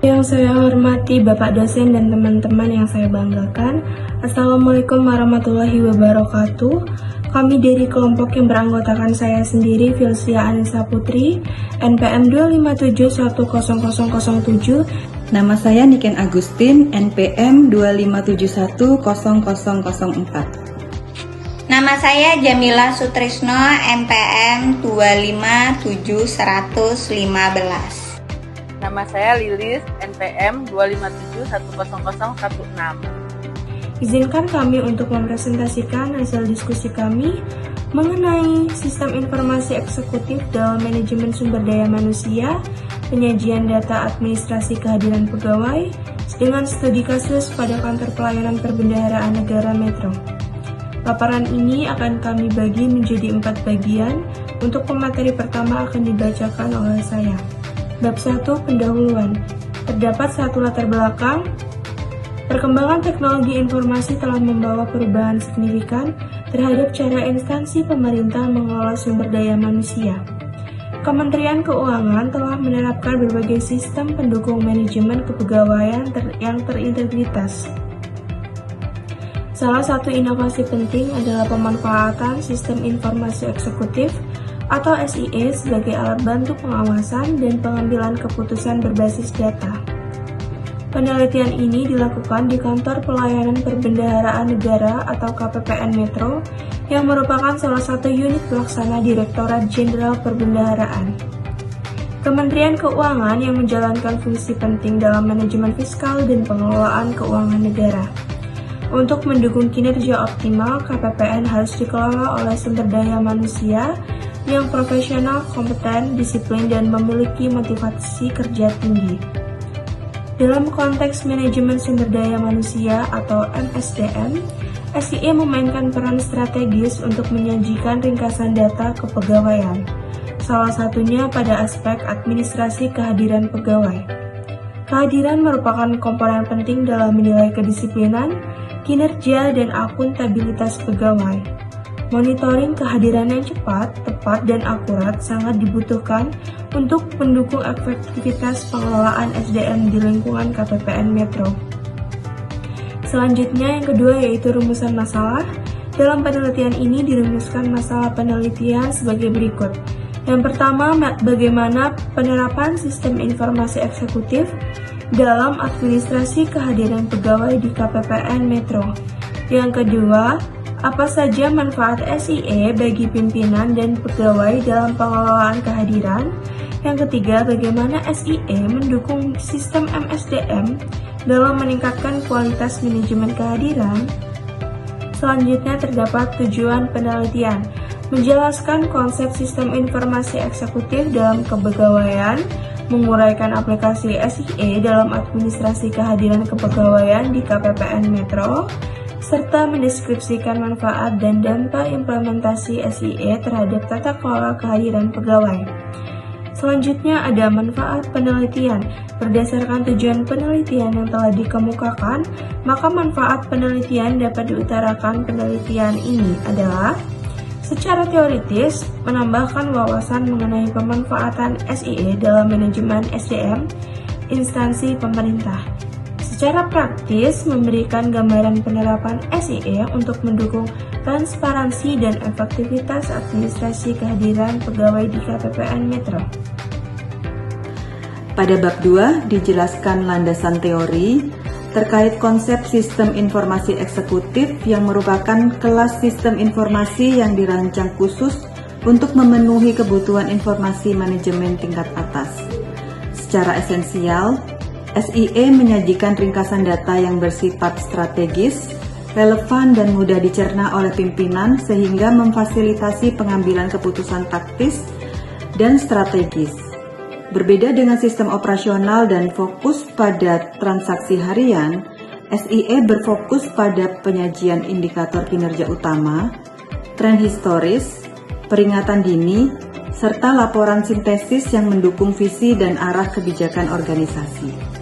Yang saya hormati Bapak dosen dan teman-teman yang saya banggakan, Assalamualaikum warahmatullahi wabarakatuh. Kami dari kelompok yang beranggotakan saya sendiri, Filsia Anissa Putri, NPM 2571007. Nama saya Niken Agustin, NPM 2510004. Nama saya Jamila Sutrisno, NPM 2571115. Nama saya Lilis, NPM 257100106. Izinkan kami untuk mempresentasikan hasil diskusi kami mengenai sistem informasi eksekutif dalam manajemen sumber daya manusia, penyajian data administrasi kehadiran pegawai, dengan studi kasus pada kantor pelayanan perbendaharaan negara Metro. Paparan ini akan kami bagi menjadi 4 bagian. Untuk pemateri pertama akan dibacakan oleh saya. Bab 1, pendahuluan. Terdapat satu latar belakang. Perkembangan teknologi informasi telah membawa perubahan signifikan terhadap cara instansi pemerintah mengelola sumber daya manusia. Kementerian Keuangan telah menerapkan berbagai sistem pendukung manajemen kepegawaian yang terintegritas. Salah satu inovasi penting adalah pemanfaatan sistem informasi eksekutif atau SIE sebagai alat bantu pengawasan dan pengambilan keputusan berbasis data. Penelitian ini dilakukan di Kantor Pelayanan Perbendaharaan Negara atau KPPN Metro yang merupakan salah satu unit pelaksana Direktorat Jenderal Perbendaharaan. Kementerian Keuangan yang menjalankan fungsi penting dalam manajemen fiskal dan pengelolaan keuangan negara. Untuk mendukung kinerja optimal, KPPN harus dikelola oleh sumber daya manusia yang profesional, kompeten, disiplin, dan memiliki motivasi kerja tinggi. Dalam konteks manajemen sumber daya manusia atau MSDM, SIE memainkan peran strategis untuk menyajikan ringkasan data kepegawaian, salah satunya pada aspek administrasi kehadiran pegawai. Kehadiran merupakan komponen penting dalam menilai kedisiplinan, kinerja, dan akuntabilitas pegawai. Monitoring kehadiran yang cepat, tepat, dan akurat sangat dibutuhkan untuk mendukung efektivitas pengelolaan SDM di lingkungan KPPN Metro. Selanjutnya, yang kedua yaitu rumusan masalah. Dalam penelitian ini dirumuskan masalah penelitian sebagai berikut. Yang pertama, bagaimana penerapan sistem informasi eksekutif dalam administrasi kehadiran pegawai di KPPN Metro. Yang kedua, apa saja manfaat SIE bagi pimpinan dan pegawai dalam pengelolaan kehadiran? Yang ketiga, bagaimana SIE mendukung sistem MSDM dalam meningkatkan kualitas manajemen kehadiran? Selanjutnya terdapat tujuan penelitian, menjelaskan konsep sistem informasi eksekutif dalam kepegawaian, menguraikan aplikasi SIE dalam administrasi kehadiran kepegawaian di KPPN Metro, serta mendeskripsikan manfaat dan dampak implementasi SIE terhadap tata kelola kehadiran pegawai. Selanjutnya ada manfaat penelitian. Berdasarkan tujuan penelitian yang telah dikemukakan, maka manfaat penelitian dapat diutarakan. Penelitian ini adalah secara teoritis menambahkan wawasan mengenai pemanfaatan SIE dalam manajemen SDM instansi pemerintah. Secara praktis, memberikan gambaran penerapan SIE untuk mendukung transparansi dan efektivitas administrasi kehadiran pegawai di KPPN Metro. Pada bab 2 dijelaskan landasan teori terkait konsep sistem informasi eksekutif yang merupakan kelas sistem informasi yang dirancang khusus untuk memenuhi kebutuhan informasi manajemen tingkat atas. Secara esensial, SIE menyajikan ringkasan data yang bersifat strategis, relevan, dan mudah dicerna oleh pimpinan sehingga memfasilitasi pengambilan keputusan taktis dan strategis. Berbeda dengan sistem operasional dan fokus pada transaksi harian, SIE berfokus pada penyajian indikator kinerja utama, tren historis, peringatan dini, serta laporan sintesis yang mendukung visi dan arah kebijakan organisasi.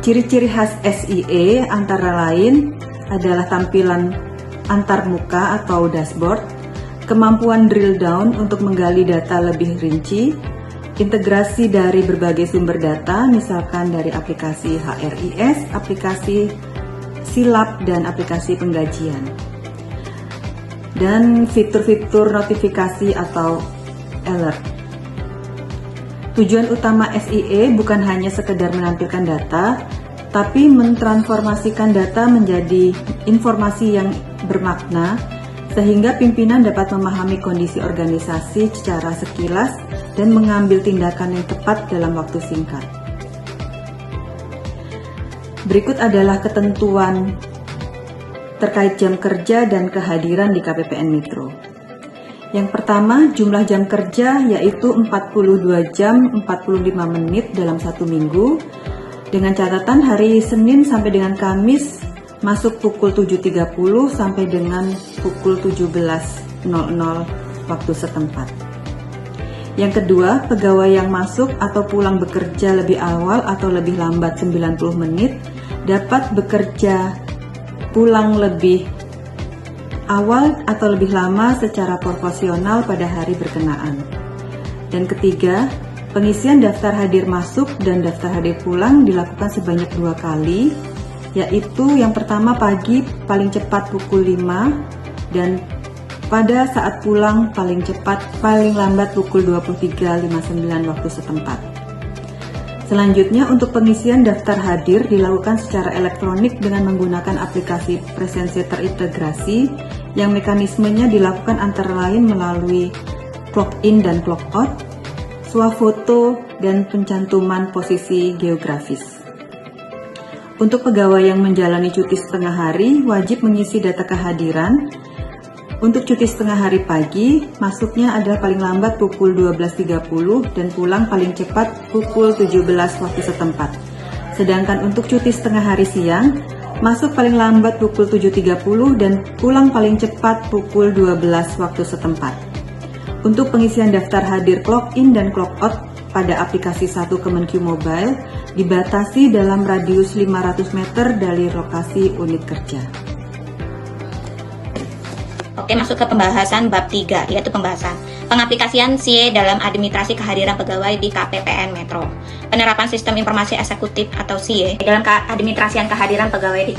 Ciri-ciri khas SIE antara lain adalah tampilan antarmuka atau dashboard, kemampuan drill down untuk menggali data lebih rinci, integrasi dari berbagai sumber data, misalkan dari aplikasi HRIS, aplikasi Silab, dan aplikasi penggajian. Dan fitur-fitur notifikasi atau alert. Tujuan utama SIE bukan hanya sekedar menampilkan data, tapi mentransformasikan data menjadi informasi yang bermakna, sehingga pimpinan dapat memahami kondisi organisasi secara sekilas dan mengambil tindakan yang tepat dalam waktu singkat. Berikut adalah ketentuan terkait jam kerja dan kehadiran di KPPN Metro. Yang pertama, jumlah jam kerja yaitu 42 jam 45 menit dalam satu minggu, dengan catatan hari Senin sampai dengan Kamis masuk pukul 7.30 sampai dengan pukul 17.00 waktu setempat. Yang kedua, pegawai yang masuk atau pulang bekerja lebih awal atau lebih lambat 90 menit dapat bekerja pulang lebih awal atau lebih lama secara proporsional pada hari berkenaan. Dan ketiga, pengisian daftar hadir masuk dan daftar hadir pulang dilakukan sebanyak 2 kali, yaitu yang pertama pagi paling cepat pukul 5 dan pada saat pulang paling lambat pukul 23.59 waktu setempat. Selanjutnya, untuk pengisian daftar hadir dilakukan secara elektronik dengan menggunakan aplikasi presensi terintegrasi yang mekanismenya dilakukan antara lain melalui clock in dan clock out, swafoto, dan pencantuman posisi geografis. Untuk pegawai yang menjalani cuti setengah hari, wajib mengisi data kehadiran. Untuk cuti setengah hari pagi, masuknya adalah paling lambat pukul 12.30 dan pulang paling cepat pukul 17 waktu setempat. Sedangkan untuk cuti setengah hari siang, masuk paling lambat pukul 7.30 dan pulang paling cepat pukul 12 waktu setempat. Untuk pengisian daftar hadir clock in dan clock out pada aplikasi 1 Kemenq Mobile dibatasi dalam radius 500 meter dari lokasi unit kerja. Oke, masuk ke pembahasan bab 3, yaitu pembahasan pengaplikasian SIE dalam administrasi kehadiran pegawai di KPPN Metro. Penerapan sistem informasi eksekutif atau SIE dalam administrasian kehadiran pegawai di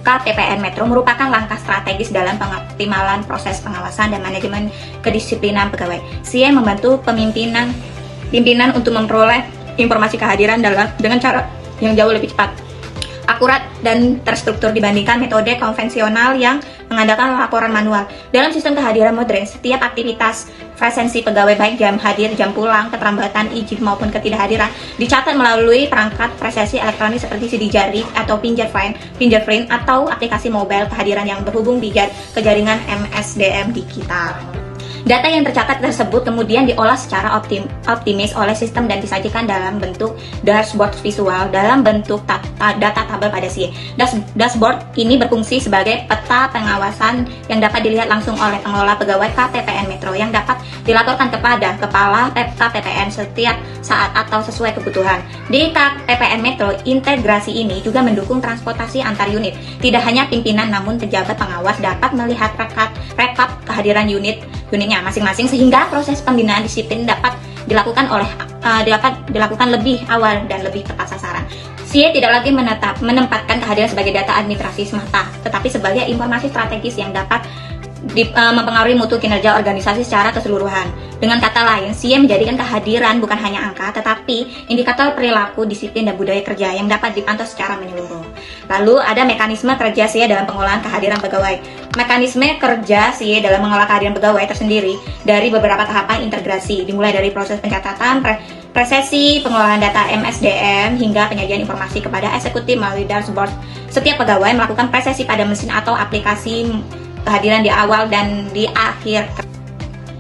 KPPN Metro merupakan langkah strategis dalam pengoptimalan proses pengawasan dan manajemen kedisiplinan pegawai. SIE membantu pimpinan untuk memperoleh informasi kehadiran dengan cara yang jauh lebih cepat, akurat, dan terstruktur dibandingkan metode konvensional yang mengandalkan laporan manual. Dalam sistem kehadiran modern, setiap aktivitas presensi pegawai baik jam hadir, jam pulang, keterlambatan, izin maupun ketidakhadiran dicatat melalui perangkat presensi elektronik seperti sidik jari atau fingerprint atau aplikasi mobile kehadiran yang berhubung ke jaringan MSDM digital. Data yang tercatat tersebut kemudian diolah secara optimis oleh sistem dan disajikan dalam bentuk dashboard visual dalam bentuk data tabel pada SIE. Dashboard ini berfungsi sebagai peta pengawasan yang dapat dilihat langsung oleh pengelola pegawai KPPN Metro yang dapat dilaporkan kepada Kepala KPPN setiap saat atau sesuai kebutuhan. Di KPPN Metro, integrasi ini juga mendukung transportasi antar unit. Tidak hanya pimpinan namun pejabat pengawas dapat melihat rekap kehadiran unitnya masing-masing sehingga proses pembinaan disiplin dapat dilakukan lebih awal dan lebih tepat sasaran. SIE tidak lagi menempatkan kehadiran sebagai data administrasi semata, tetapi sebagai informasi strategis yang dapat mempengaruhi mutu kinerja organisasi secara keseluruhan. Dengan kata lain, SIE menjadikan kehadiran bukan hanya angka, tetapi indikator perilaku, disiplin, dan budaya kerja yang dapat dipantau secara menyeluruh. Lalu ada mekanisme kerja SIE dalam pengolahan kehadiran pegawai. Mekanisme kerja SIE dalam mengolah kehadiran pegawai tersendiri dari beberapa tahapan integrasi, dimulai dari proses pencatatan, presesi, pengolahan data MSDM, hingga penyajian informasi kepada eksekutif melalui dashboard. Setiap pegawai melakukan presesi pada mesin atau aplikasi kehadiran di awal dan di akhir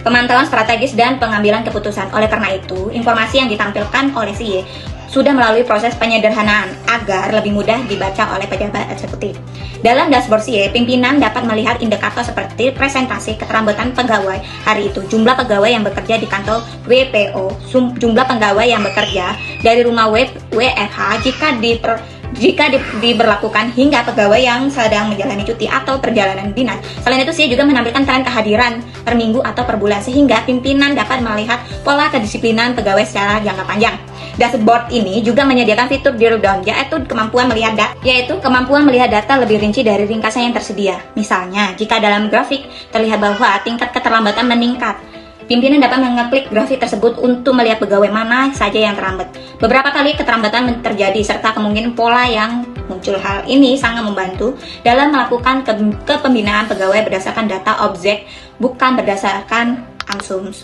pemantauan strategis dan pengambilan keputusan. Oleh karena itu, informasi yang ditampilkan oleh SIE sudah melalui proses penyederhanaan agar lebih mudah dibaca oleh pejabat eksekutif. Dalam dashboard SIE, pimpinan dapat melihat indikator seperti presentasi keterlambatan pegawai hari itu, jumlah pegawai yang bekerja di kantor WPO, jumlah pegawai yang bekerja dari rumah WFH jika jika diberlakukan hingga pegawai yang sedang menjalani cuti atau perjalanan dinas. Selain itu, SIE juga menampilkan tren kehadiran per minggu atau per bulan sehingga pimpinan dapat melihat pola kedisiplinan pegawai secara jangka panjang. Dashboard ini juga menyediakan fitur drill down, yaitu kemampuan melihat data lebih rinci dari ringkasan yang tersedia. Misalnya, jika dalam grafik terlihat bahwa tingkat keterlambatan meningkat, pimpinan dapat mengeklik grafik tersebut untuk melihat pegawai mana saja yang terlambat. Beberapa kali keterlambatan terjadi serta kemungkinan pola yang muncul. Hal ini sangat membantu dalam melakukan kepembinaan pegawai berdasarkan data objek, bukan berdasarkan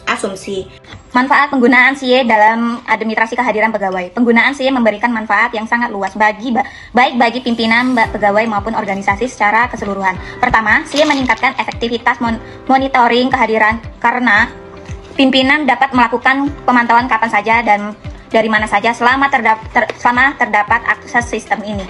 asumsi. Manfaat penggunaan SIE dalam administrasi kehadiran pegawai. Penggunaan SIE memberikan manfaat yang sangat luas baik bagi pimpinan pegawai maupun organisasi secara keseluruhan. Pertama, SIE meningkatkan efektivitas monitoring kehadiran karena pimpinan dapat melakukan pemantauan kapan saja dan dari mana saja selama terdapat akses sistem ini.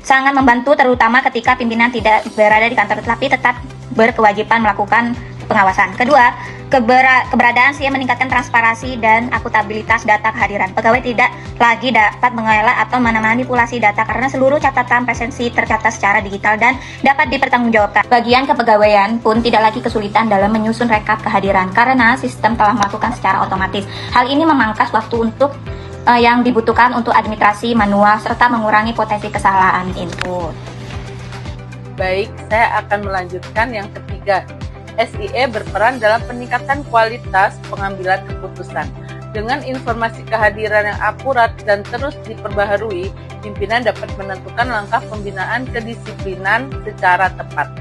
Sangat membantu terutama ketika pimpinan tidak berada di kantor tetapi tetap berkewajiban melakukan pengawasan. Kedua, keberadaan SIE meningkatkan transparansi dan akutabilitas data kehadiran. Pegawai tidak lagi dapat mengelak atau memanipulasi data karena seluruh catatan presensi tercatat secara digital dan dapat dipertanggungjawabkan. Bagian kepegawaian pun tidak lagi kesulitan dalam menyusun rekap kehadiran karena sistem telah melakukan secara otomatis. Hal ini memangkas waktu yang dibutuhkan untuk administrasi manual serta mengurangi potensi kesalahan input. Baik, saya akan melanjutkan yang ketiga. SIE berperan dalam peningkatan kualitas pengambilan keputusan. Dengan informasi kehadiran yang akurat dan terus diperbaharui, pimpinan dapat menentukan langkah pembinaan kedisiplinan secara tepat.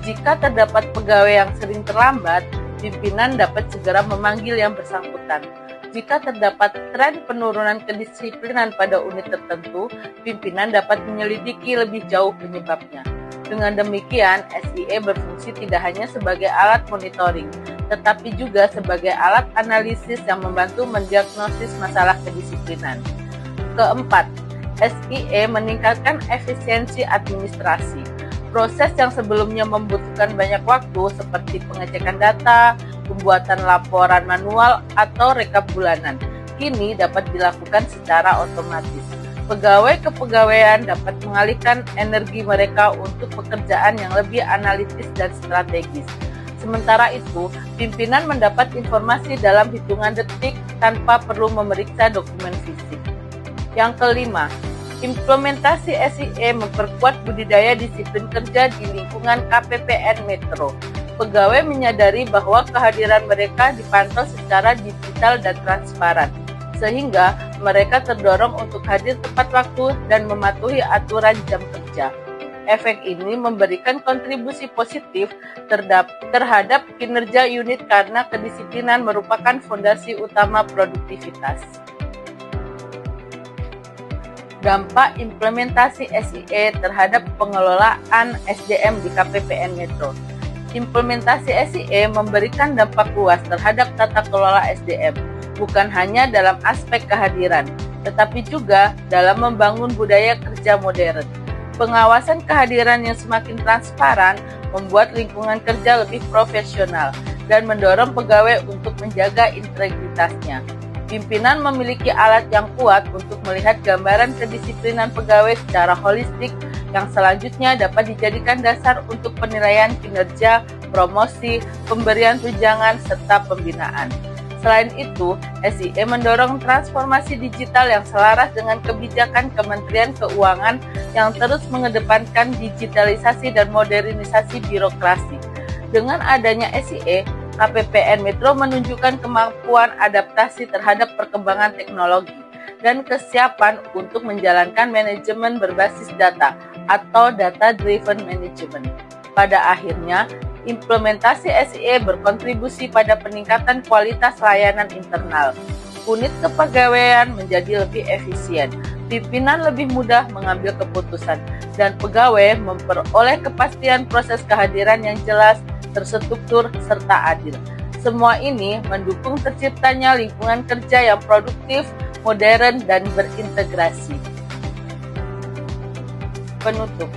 Jika terdapat pegawai yang sering terlambat, pimpinan dapat segera memanggil yang bersangkutan. Jika terdapat tren penurunan kedisiplinan pada unit tertentu, pimpinan dapat menyelidiki lebih jauh penyebabnya. Dengan demikian, SIE berfungsi tidak hanya sebagai alat monitoring, tetapi juga sebagai alat analisis yang membantu mendiagnosis masalah kedisiplinan. Keempat, SIE meningkatkan efisiensi administrasi. Proses yang sebelumnya membutuhkan banyak waktu seperti pengecekan data, pembuatan laporan manual, atau rekap bulanan, kini dapat dilakukan secara otomatis. Pegawai kepegawaian dapat mengalihkan energi mereka untuk pekerjaan yang lebih analitis dan strategis. Sementara itu, pimpinan mendapat informasi dalam hitungan detik tanpa perlu memeriksa dokumen fisik. Yang kelima, implementasi SIE memperkuat budidaya disiplin kerja di lingkungan KPPN Metro. Pegawai menyadari bahwa kehadiran mereka dipantau secara digital dan transparan, sehingga mereka terdorong untuk hadir tepat waktu dan mematuhi aturan jam kerja. Efek ini memberikan kontribusi positif terhadap kinerja unit karena kedisiplinan merupakan fondasi utama produktivitas. Dampak implementasi SIE terhadap pengelolaan SDM di KPPN Metro. Implementasi SIE memberikan dampak luas terhadap tata kelola SDM, bukan hanya dalam aspek kehadiran, tetapi juga dalam membangun budaya kerja modern. Pengawasan kehadiran yang semakin transparan membuat lingkungan kerja lebih profesional dan mendorong pegawai untuk menjaga integritasnya. Pimpinan memiliki alat yang kuat untuk melihat gambaran kedisiplinan pegawai secara holistik yang selanjutnya dapat dijadikan dasar untuk penilaian kinerja, promosi, pemberian tunjangan, serta pembinaan. Selain itu, SIE mendorong transformasi digital yang selaras dengan kebijakan Kementerian Keuangan yang terus mengedepankan digitalisasi dan modernisasi birokrasi. Dengan adanya SIE, KPPN Metro menunjukkan kemampuan adaptasi terhadap perkembangan teknologi dan kesiapan untuk menjalankan manajemen berbasis data atau data-driven management. Pada akhirnya, implementasi SIE berkontribusi pada peningkatan kualitas layanan internal. Unit kepegawaian menjadi lebih efisien, pimpinan lebih mudah mengambil keputusan, dan pegawai memperoleh kepastian proses kehadiran yang jelas, terstruktur, serta adil. Semua ini mendukung terciptanya lingkungan kerja yang produktif, modern, dan berintegrasi. Penutup.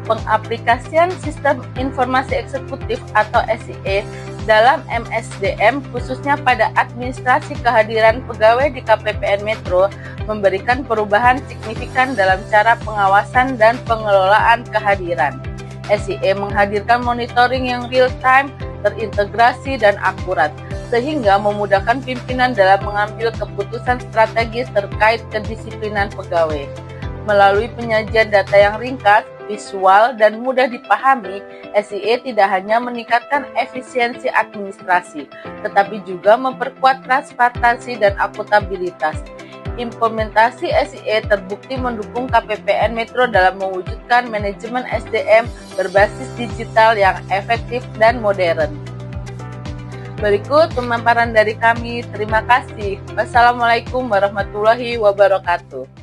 Pengaplikasian Sistem Informasi Eksekutif atau SIE dalam MSDM khususnya pada administrasi kehadiran pegawai di KPPN Metro memberikan perubahan signifikan dalam cara pengawasan dan pengelolaan kehadiran. SIE menghadirkan monitoring yang real-time, terintegrasi, dan akurat, sehingga memudahkan pimpinan dalam mengambil keputusan strategis terkait kedisiplinan pegawai. Melalui penyajian data yang ringkas, visual, dan mudah dipahami, SIE tidak hanya meningkatkan efisiensi administrasi, tetapi juga memperkuat transparansi dan akuntabilitas. Implementasi SIE terbukti mendukung KPPN Metro dalam mewujudkan manajemen SDM berbasis digital yang efektif dan modern. Berikut pemaparan dari kami. Terima kasih. Wassalamualaikum warahmatullahi wabarakatuh.